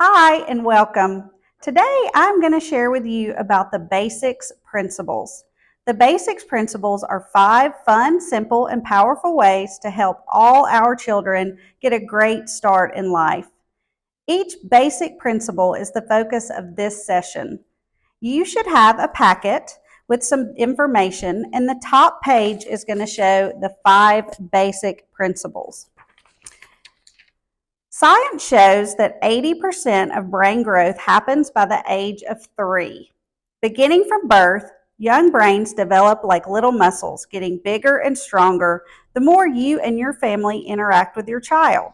Hi and welcome. Today I'm going to share with you about the basics principles. The basics principles are 5 fun, simple, and powerful ways to help all our children get a great start in life. Each basic principle is the focus of this session. You should have a packet with some information, and the top page is going to show the 5 basic principles. Science shows that 80% of brain growth happens by the age of 3. Beginning from birth, young brains develop like little muscles, getting bigger and stronger the more you and your family interact with your child.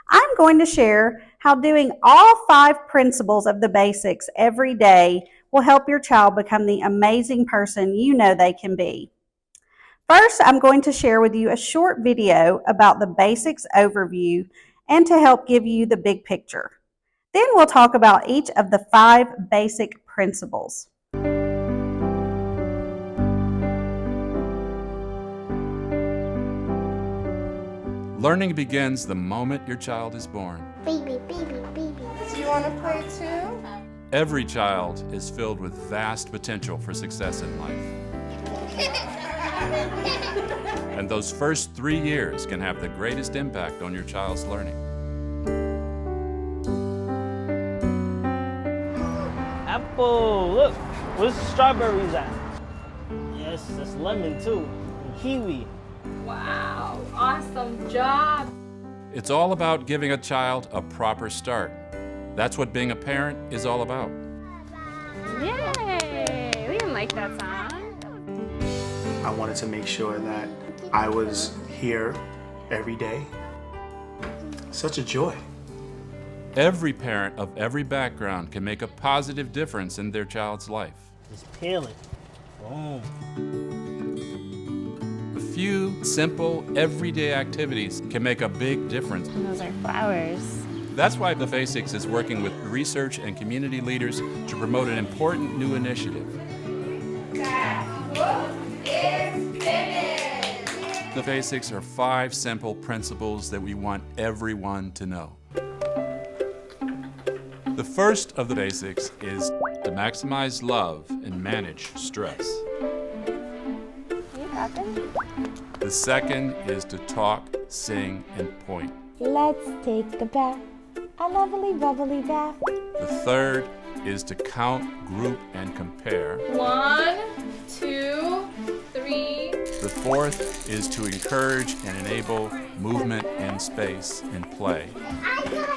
I'm going to share how doing all 5 principles of the basics every day will help your child become the amazing person you know they can be. First, I'm going to share with you a short video about the basics overview and to help give you the big picture. Then we'll talk about each of the 5 basic principles. Learning begins the moment your child is born. Baby, baby, baby. Do you want to play too? Every child is filled with vast potential for success in life. And those first 3 years can have the greatest impact on your child's learning. Apple, look, where's the strawberries at? Yes, that's lemon too, and kiwi. Wow, awesome job. It's all about giving a child a proper start. That's what being a parent is all about. Yay! We didn't like that song. I wanted to make sure that I was here every day. Such a joy. Every parent of every background can make a positive difference in their child's life. It's peeling. Boom. A few simple, everyday activities can make a big difference. And those are flowers. That's why The Basics is working with research and community leaders to promote an important new initiative. The Basics are 5 simple principles that we want everyone to know. The first of the basics is to maximize love and manage stress. You got this? The second is to talk, sing, and point. Let's take a bath, a lovely bubbly bath. The third is to count, group, and compare. 1, 2, 3. The fourth is to encourage and enable movement in space and play. I got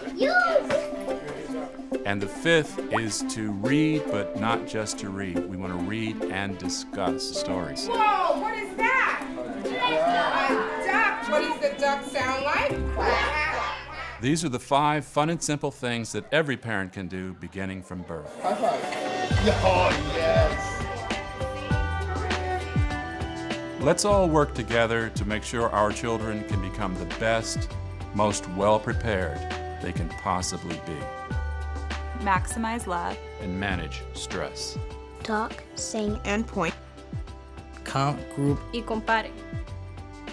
it! You! And the fifth is to read, but not just to read. We want to read and discuss stories. Whoa, what is that? A duck. What does the duck sound like? Quack. These are the 5 fun and simple things that every parent can do beginning from birth. High five. Oh, yes. Let's all work together to make sure our children can become the best, most well-prepared they can possibly be. Maximize love And manage stress. Talk, sing, And point. Count, group, Y compare.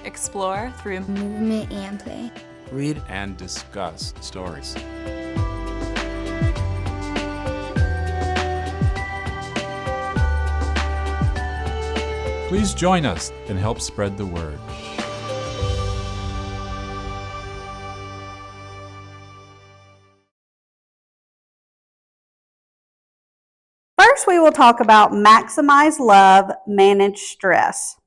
explore through movement, and play. read. And discuss stories. Please join us and help spread the word. First, we will talk about maximize love, manage stress.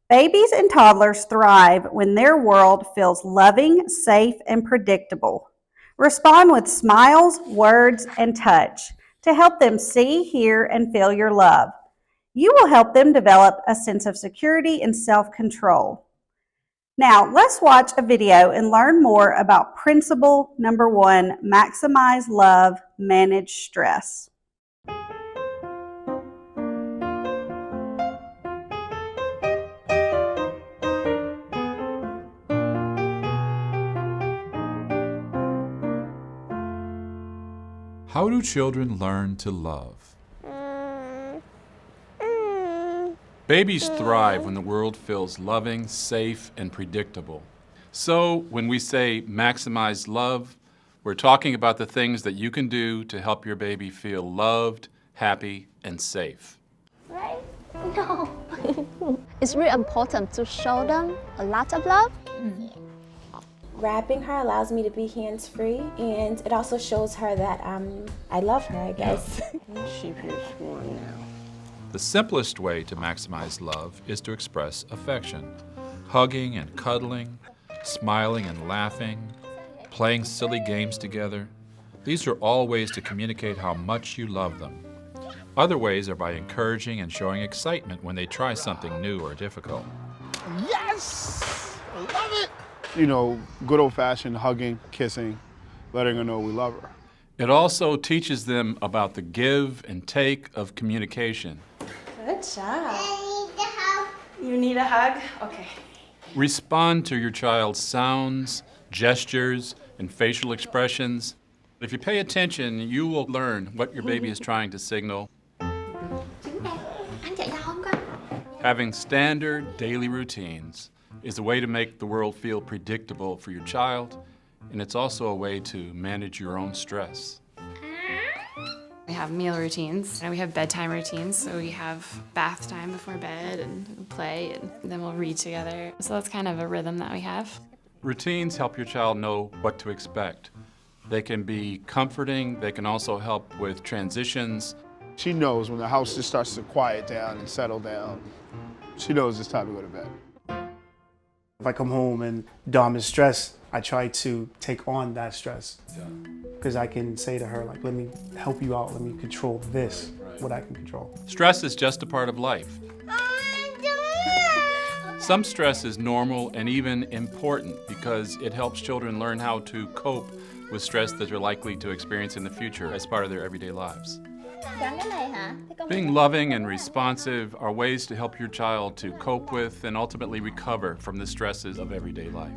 Babies and toddlers thrive when their world feels loving, safe, and predictable. Respond with smiles, words, and touch to help them see, hear, and feel your love. You will help them develop a sense of security and self-control. Now, let's watch a video and learn more about principle number 1, maximize love, manage stress. How do children learn to love? Babies thrive when the world feels loving, safe, and predictable. So when we say maximize love, We're talking about the things that you can do to help your baby feel loved, happy, and safe. Right? No. It's really important to show them a lot of love. Wrapping her allows me to be hands-free, and it also shows her that I love her, I guess. She feels warm now. The simplest way to maximize love is to express affection. Hugging and cuddling, smiling and laughing, playing silly games together. These are all ways to communicate how much you love them. Other ways are by encouraging and showing excitement when they try something new or difficult. Yes! I love it! You know, good old-fashioned hugging, kissing, letting her know we love her. It also teaches them about the give and take of communication. Good job. You need a hug? Okay. Respond to your child's sounds, gestures, and facial expressions. If you pay attention, you will learn what your baby is trying to signal. Having standard daily routines is a way to make the world feel predictable for your child, and it's also a way to manage your own stress. We have meal routines, and we have bedtime routines, so we have bath time before bed and play, and then we'll read together. So that's kind of a rhythm that we have. Routines help your child know what to expect. They can be comforting, they can also help with transitions. She knows when the house just starts to quiet down and settle down. She knows it's time to go to bed. If I come home and Dom is stressed, I try to take on that stress. Because I can say to her, like, let me help you out, let me control this, what I can control. Stress is just a part of life. Some stress is normal and even important because it helps children learn how to cope with stress that they're likely to experience in the future as part of their everyday lives. Being loving and responsive are ways to help your child to cope with and ultimately recover from the stresses of everyday life.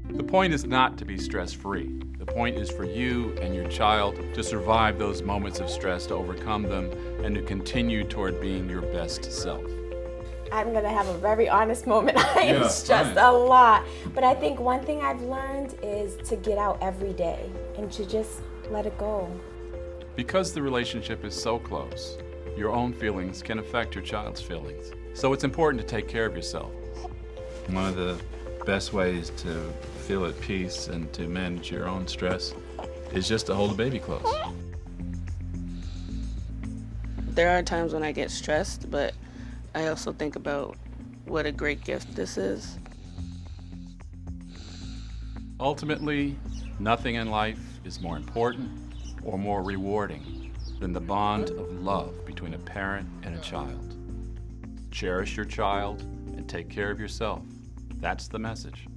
The point is not to be stress-free. The point is for you and your child to survive those moments of stress, to overcome them, and to continue toward being your best self. I'm gonna have a very honest moment. I am stressed a lot. But I think one thing I've learned is to get out every day and to just let it go. Because the relationship is so close, your own feelings can affect your child's feelings. So it's important to take care of yourself. One of the best ways to feel at peace and to manage your own stress is just to hold the baby close. There are times when I get stressed, but I also think about what a great gift this is. Ultimately, nothing in life is more important or more rewarding than the bond of love between a parent and a child. Cherish your child and take care of yourself. That's the message.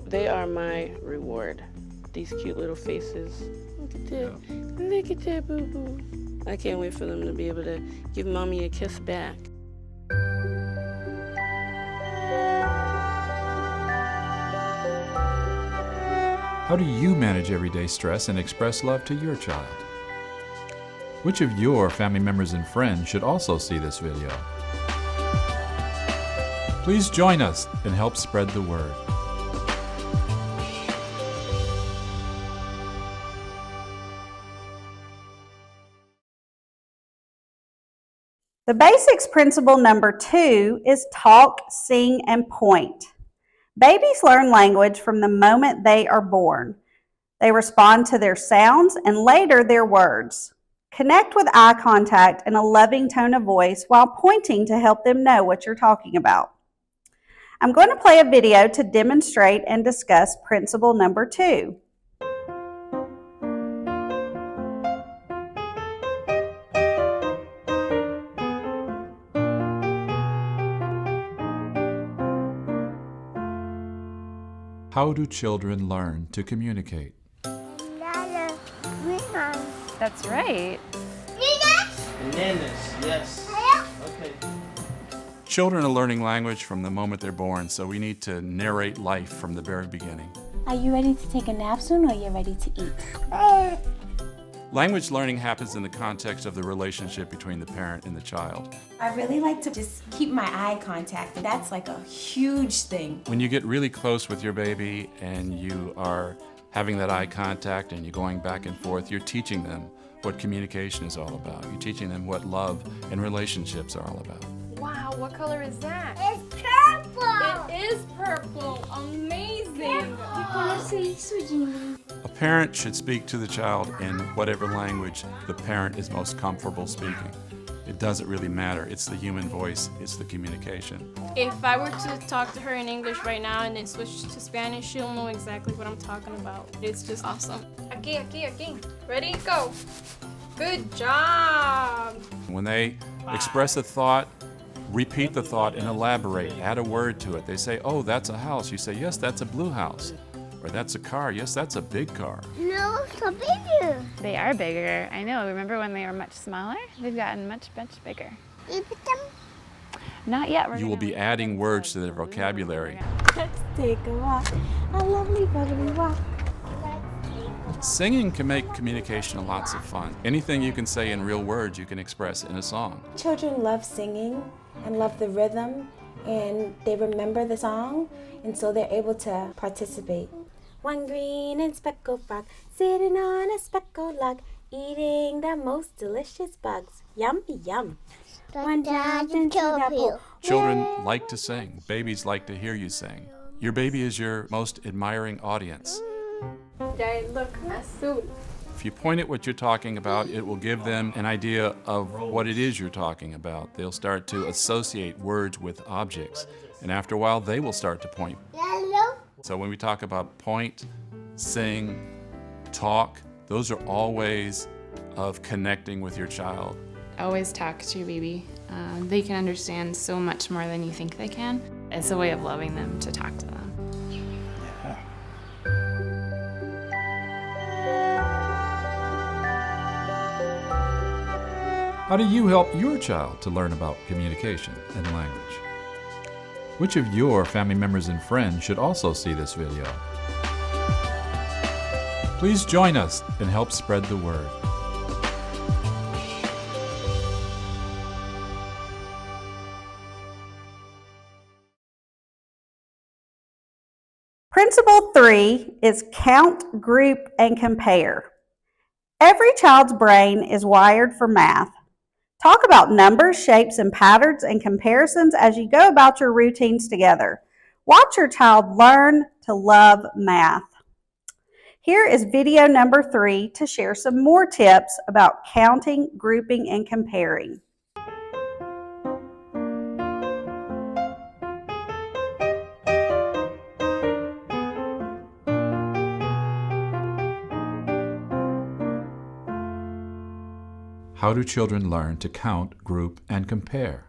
They are my reward. These cute little faces. Look at that. Look at that, boo-boo. I can't wait for them to be able to give mommy a kiss back. How do you manage everyday stress and express love to your child? Which of your family members and friends should also see this video? Please join us and help spread the word. The basics principle number 2 is talk, sing, and point. Babies learn language from the moment they are born. They respond to their sounds and later their words. Connect with eye contact and a loving tone of voice while pointing to help them know what you're talking about. I'm going to play a video to demonstrate and discuss principle number 2. How do children learn to communicate? That's right. Bananas, yes. Okay. Children are learning language from the moment they're born, so we need to narrate life from the very beginning. Are you ready to take a nap soon, or are you ready to eat? Language learning happens in the context of the relationship between the parent and the child. I really like to just keep my eye contact. That's like a huge thing. When you get really close with your baby and you are having that eye contact and you're going back and forth, you're teaching them what communication is all about. You're teaching them what love and relationships are all about. Wow, what color is that? It's purple! It is purple. Amazing. A parent should speak to the child in whatever language the parent is most comfortable speaking. It doesn't really matter. It's the human voice, it's the communication. If I were to talk to her in English right now and then switch to Spanish, she'll know exactly what I'm talking about. It's just awesome. Aquí. Ready, go. Good job. When they express a thought, repeat the thought and elaborate, add a word to it. They say, oh, that's a house. You say, yes, that's a blue house. Or that's a car. Yes, that's a big car. No, so bigger. They are bigger. I know. Remember when they were much smaller? They've gotten much bigger. You put them? Not yet. You will be adding words to their vocabulary. Let's take a walk, a lovely, bubbly walk. Singing can make communication lots of fun. Anything you can say in real words, you can express in a song. Children love singing and love the rhythm, and they remember the song, and so they're able to participate. One green and speckled frog sitting on a speckled log, eating the most delicious bugs. Yum, yum. One jumped into the pool. Children like to sing. Babies like to hear you sing. Your baby is your most admiring audience. They look azul. If you point at what you're talking about, it will give them an idea of what it is you're talking about. They'll start to associate words with objects, and after a while, they will start to point. Yellow. So when we talk about point, sing, talk, those are all ways of connecting with your child. Always talk to your baby. They can understand so much more than you think they can. It's a way of loving them to talk to them. How do you help your child to learn about communication and language? Which of your family members and friends should also see this video? Please join us and help spread the word. Principle 3 is count, group, and compare. Every child's brain is wired for math. Talk about numbers, shapes, and patterns and comparisons as you go about your routines together. Watch your child learn to love math. Here is video number 3 to share some more tips about counting, grouping, and comparing. How do children learn to count, group, and compare?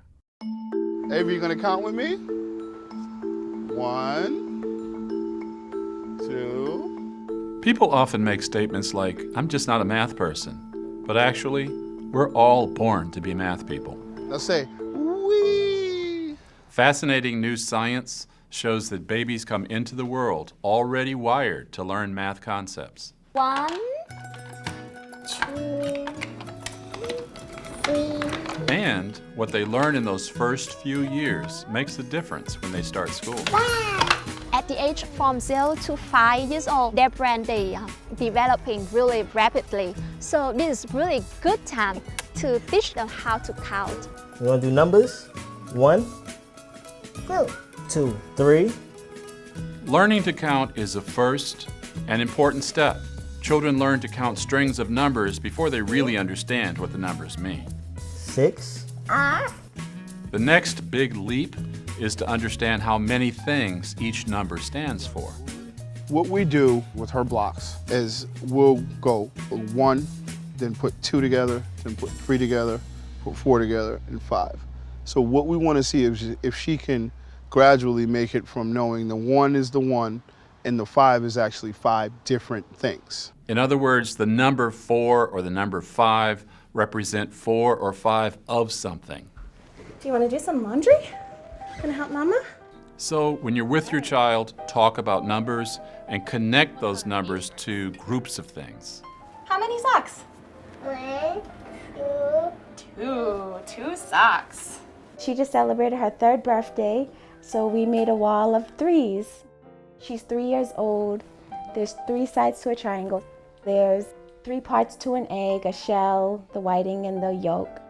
Avery, you gonna count with me? 1, 2. People often make statements like, I'm just not a math person. But actually, we're all born to be math people. Let's say, wee. Fascinating new science shows that babies come into the world already wired to learn math concepts. 1, 2, 3. And what they learn in those first few years makes a difference when they start school. At the age from 0 to 5 years old, their brain they developing really rapidly. So this is really good time to teach them how to count. You want to do numbers? 1, 2, 2, 3. Learning to count is a first and important step. Children learn to count strings of numbers before they really understand what the numbers mean. 6. The next big leap is to understand how many things each number stands for. What we do with her blocks is we'll go 1, then put 2 together, then put 3 together, put 4 together, and 5. So what we want to see is if she can gradually make it from knowing the 1 is the 1 and the 5 is actually 5 different things. In other words, the number 4 or the number 5 represent 4 or 5 of something. Do you want to do some laundry? Gonna help Mama? So when you're with your child, talk about numbers and connect those numbers to groups of things. How many socks? Two socks. She just celebrated her 3rd birthday, so we made a wall of 3s. She's 3 years old. There's 3 sides to a triangle. There's 3 parts to an egg, a shell, the whiting, and the yolk.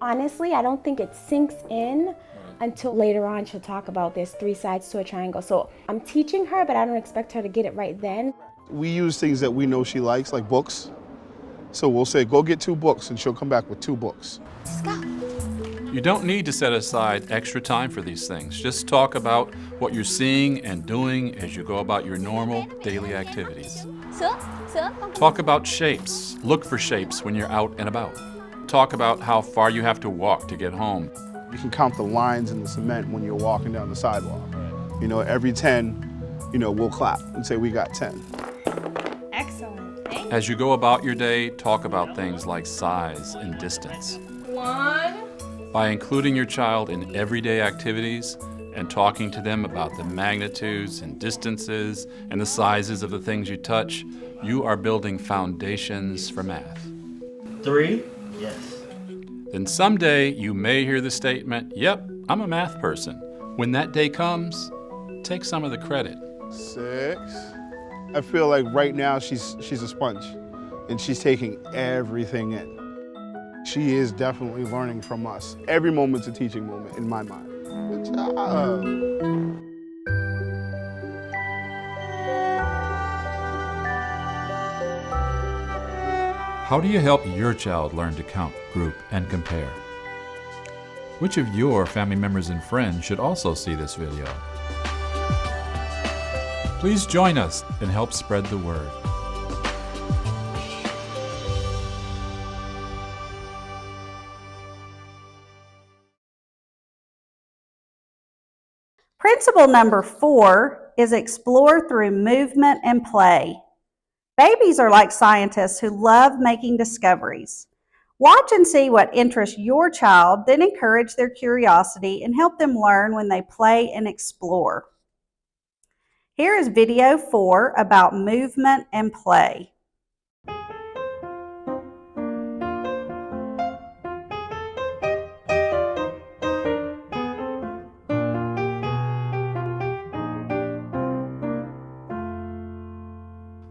Honestly, I don't think it sinks in until later on she'll talk about there's 3 sides to a triangle. So I'm teaching her, but I don't expect her to get it right then. We use things that we know she likes, like books. So we'll say, go get 2 books, and she'll come back with 2 books. Let's go. You don't need to set aside extra time for these things. Just talk about what you're seeing and doing as you go about your normal daily activities. Talk about shapes. Look for shapes when you're out and about. Talk about how far you have to walk to get home. You can count the lines in the cement when you're walking down the sidewalk. You know, every 10, we'll clap and say we got 10. Excellent. As you go about your day, talk about things like size and distance. 1. By including your child in everyday activities and talking to them about the magnitudes and distances and the sizes of the things you touch, you are building foundations for math. 3? Yes. Then someday you may hear the statement, "Yep, I'm a math person." When that day comes, take some of the credit. 6. I feel like right now she's a sponge, and she's taking everything in. She is definitely learning from us. Every moment's a teaching moment in my mind. Good job. How do you help your child learn to count, group, and compare? Which of your family members and friends should also see this video? Please join us and help spread the word. Principle number 4 is explore through movement and play. Babies are like scientists who love making discoveries. Watch and see what interests your child, then encourage their curiosity and help them learn when they play and explore. Here is video 4 about movement and play.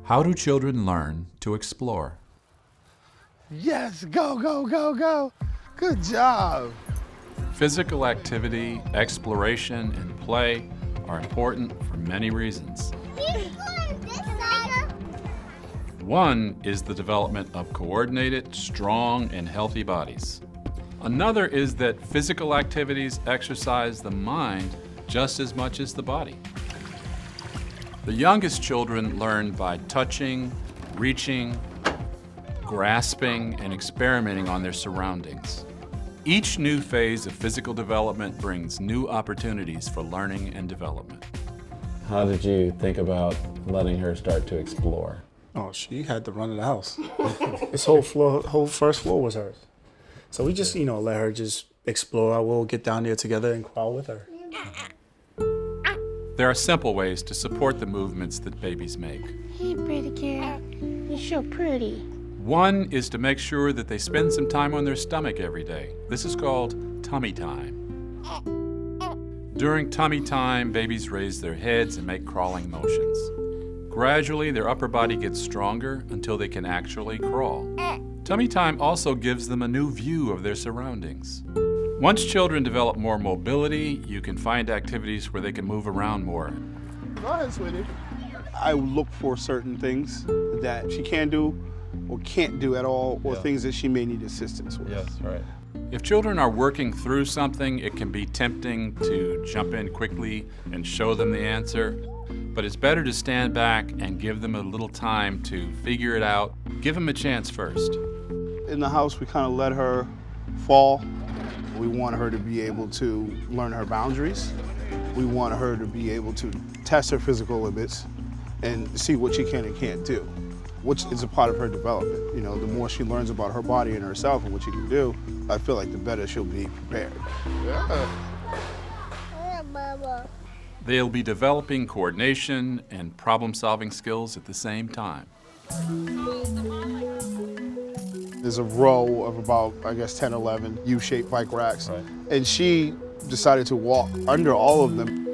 How do children learn to explore? Yes, go, go, go, go. Good job. Physical activity, exploration, and play are important for many reasons. One is the development of coordinated, strong, and healthy bodies. Another is that physical activities exercise the mind just as much as the body. The youngest children learn by touching, reaching, grasping, and experimenting on their surroundings. Each new phase of physical development brings new opportunities for learning and development. How did you think about letting her start to explore? Oh, she had the run of the house. This whole first floor was hers. So we just, let her just explore. I will get down there together and crawl with her. There are simple ways to support the movements that babies make. Hey, pretty girl. You're so pretty. One is to make sure that they spend some time on their stomach every day. This is called tummy time. During tummy time, babies raise their heads and make crawling motions. Gradually, their upper body gets stronger until they can actually crawl. Tummy time also gives them a new view of their surroundings. Once children develop more mobility, you can find activities where they can move around more. Go ahead, sweetie. I look for certain things that she can do or can't do at all, or things that she may need assistance with. Yes, right. If children are working through something, it can be tempting to jump in quickly and show them the answer. But it's better to stand back and give them a little time to figure it out. Give them a chance first. In the house, we kind of let her fall. We want her to be able to learn her boundaries. We want her to be able to test her physical limits and see what she can and can't do, which is a part of her development. The more she learns about her body and herself and what she can do, I feel like the better she'll be prepared. Yeah, Mama. They'll be developing coordination and problem-solving skills at the same time. There's a row of about, I guess, 10, 11 U-shaped bike racks. Right. And she decided to walk under all of them.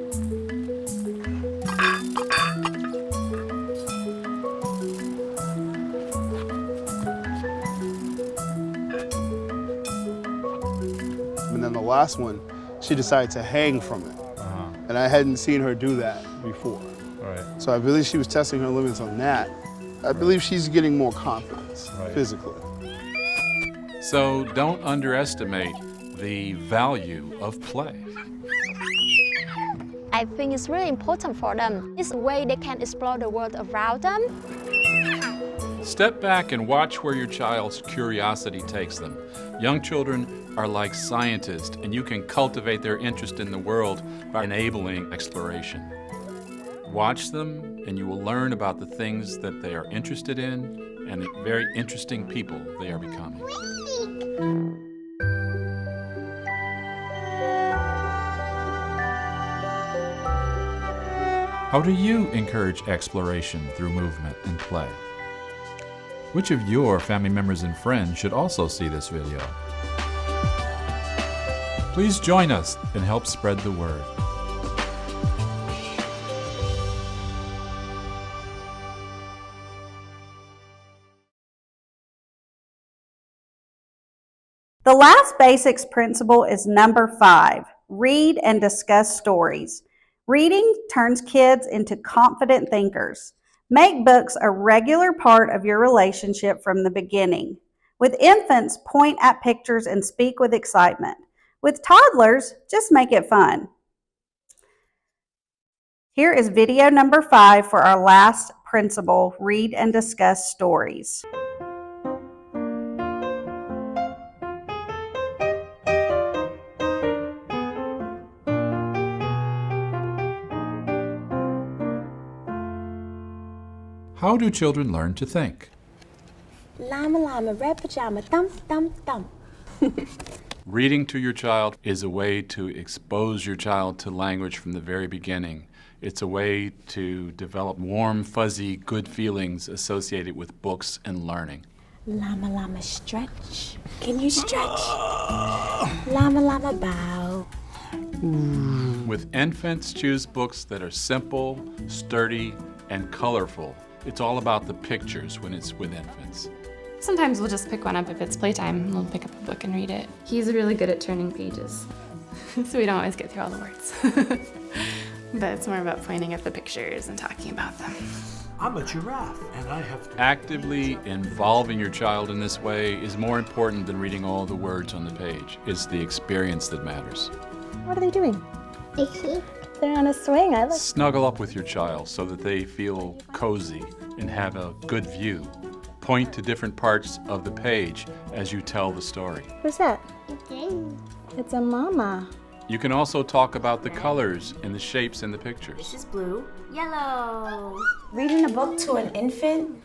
And then the last one, she decided to hang from it. And I hadn't seen her do that before. Right. So I believe she was testing her limits on that. I believe she's getting more confidence physically. So don't underestimate the value of play. I think it's really important for them. It's a way they can explore the world around them. Step back and watch where your child's curiosity takes them. Young children are like scientists, and you can cultivate their interest in the world by enabling exploration. Watch them, and you will learn about the things that they are interested in and the very interesting people they are becoming. How do you encourage exploration through movement and play? Which of your family members and friends should also see this video? Please join us and help spread the word. The last basics principle is number 5, read and discuss stories. Reading turns kids into confident thinkers. Make books a regular part of your relationship from the beginning. With infants, point at pictures and speak with excitement. With toddlers, just make it fun. Here is video number 5 for our last principle, read and discuss stories. How do children learn to think? Llama, llama, red pajama, thump, thump, thump. Reading to your child is a way to expose your child to language from the very beginning. It's a way to develop warm, fuzzy, good feelings associated with books and learning. Llama, llama, stretch. Can you stretch? Llama, llama, bow. With infants, choose books that are simple, sturdy, and colorful. It's all about the pictures when it's with infants. Sometimes we'll just pick one up if it's playtime. We'll pick up a book and read it. He's really good at turning pages, so we don't always get through all the words. But it's more about pointing at the pictures and talking about them. I'm a giraffe, and I have to... Actively involving your child in this way is more important than reading all the words on the page. It's the experience that matters. What are they doing? They're on a swing. I look. Snuggle up with your child so that they feel cozy and have a good view. Point to different parts of the page as you tell the story. Who's that? It's a mama. You can also talk about the colors and the shapes in the pictures. This is blue, yellow. Reading a book to an infant,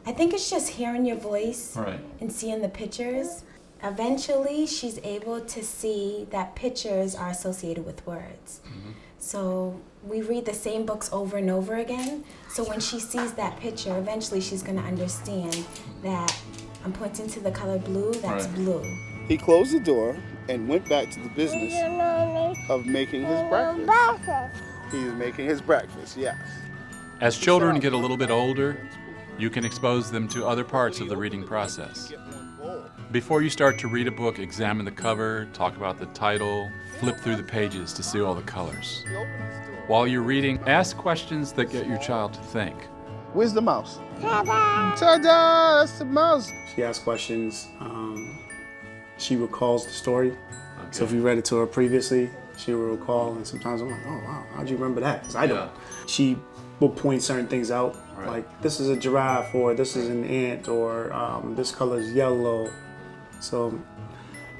I think it's just hearing your voice and seeing the pictures. Eventually, she's able to see that pictures are associated with words. So we read the same books over and over again. So when she sees that picture, eventually she's going to understand that I'm pointing to the color blue, that's blue. He closed the door and went back to the business of making his breakfast. He is making his breakfast, yes. As children get a little bit older, you can expose them to other parts of the reading process. Before you start to read a book, examine the cover, talk about the title, flip through the pages to see all the colors. While you're reading, ask questions that get your child to think. Where's the mouse? Ta-da! Ta-da! That's the mouse. She asks questions. She recalls the story. So if you read it to her previously, she will recall, and sometimes I'm like, oh wow, how'd you remember that? Because I don't. She will point certain things out, like this is a giraffe, or this is an ant, or this color is yellow. So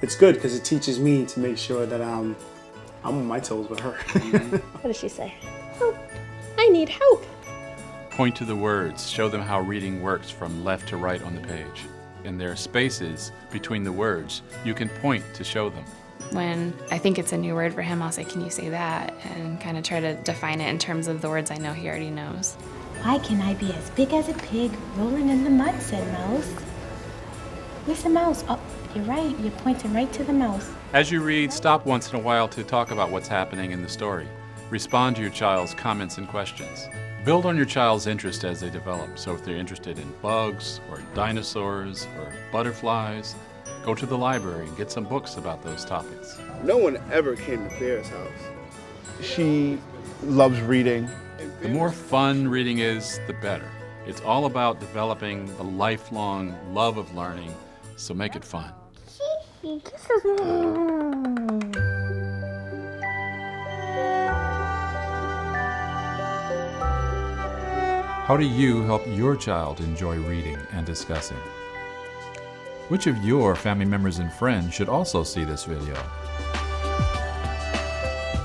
it's good because it teaches me to make sure that I'm on my toes with her. What does she say? Help. I need help. Point to the words, show them how reading works from left to right on the page. And there are spaces between the words. You can point to show them. When I think it's a new word for him, I'll say, can you say that? And kind of try to define it in terms of the words I know he already knows. Why can I be as big as a pig rolling in the mud, said Mouse. Where's the mouse? Oh, you're right. You're pointing right to the mouse. As you read, stop once in a while to talk about what's happening in the story. Respond to your child's comments and questions. Build on your child's interest as they develop. So if they're interested in bugs or dinosaurs or butterflies, go to the library and get some books about those topics. No one ever came to Bear's house. She loves reading. The more fun reading is, the better. It's all about developing a lifelong love of learning, so make it fun. How do you help your child enjoy reading and discussing? Which of your family members and friends should also see this video?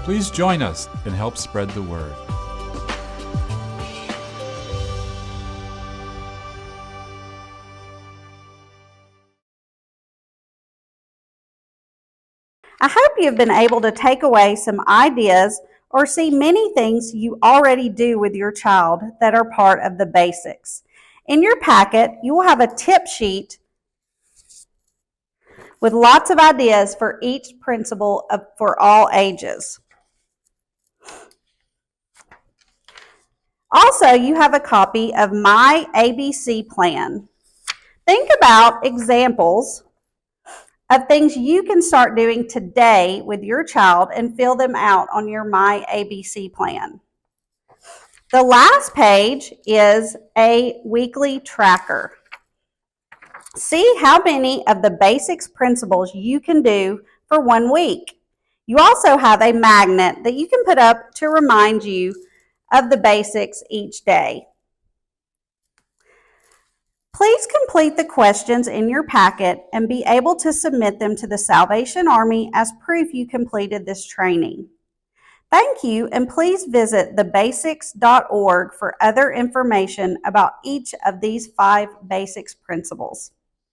Please join us and help spread the word. I hope you've been able to take away some ideas or see many things you already do with your child that are part of the basics. In your packet, you will have a tip sheet with lots of ideas for each principle for all ages. Also, you have a copy of My ABC Plan. Think about examples of things you can start doing today with your child and fill them out on your My ABC Plan. The last page is a weekly tracker. See how many of the basics principles you can do for 1 week. You also have a magnet that you can put up to remind you of the basics each day. Please complete the questions in your packet and be able to submit them to the Salvation Army as proof you completed this training. Thank you, and please visit thebasics.org for other information about each of these 5 basics principles.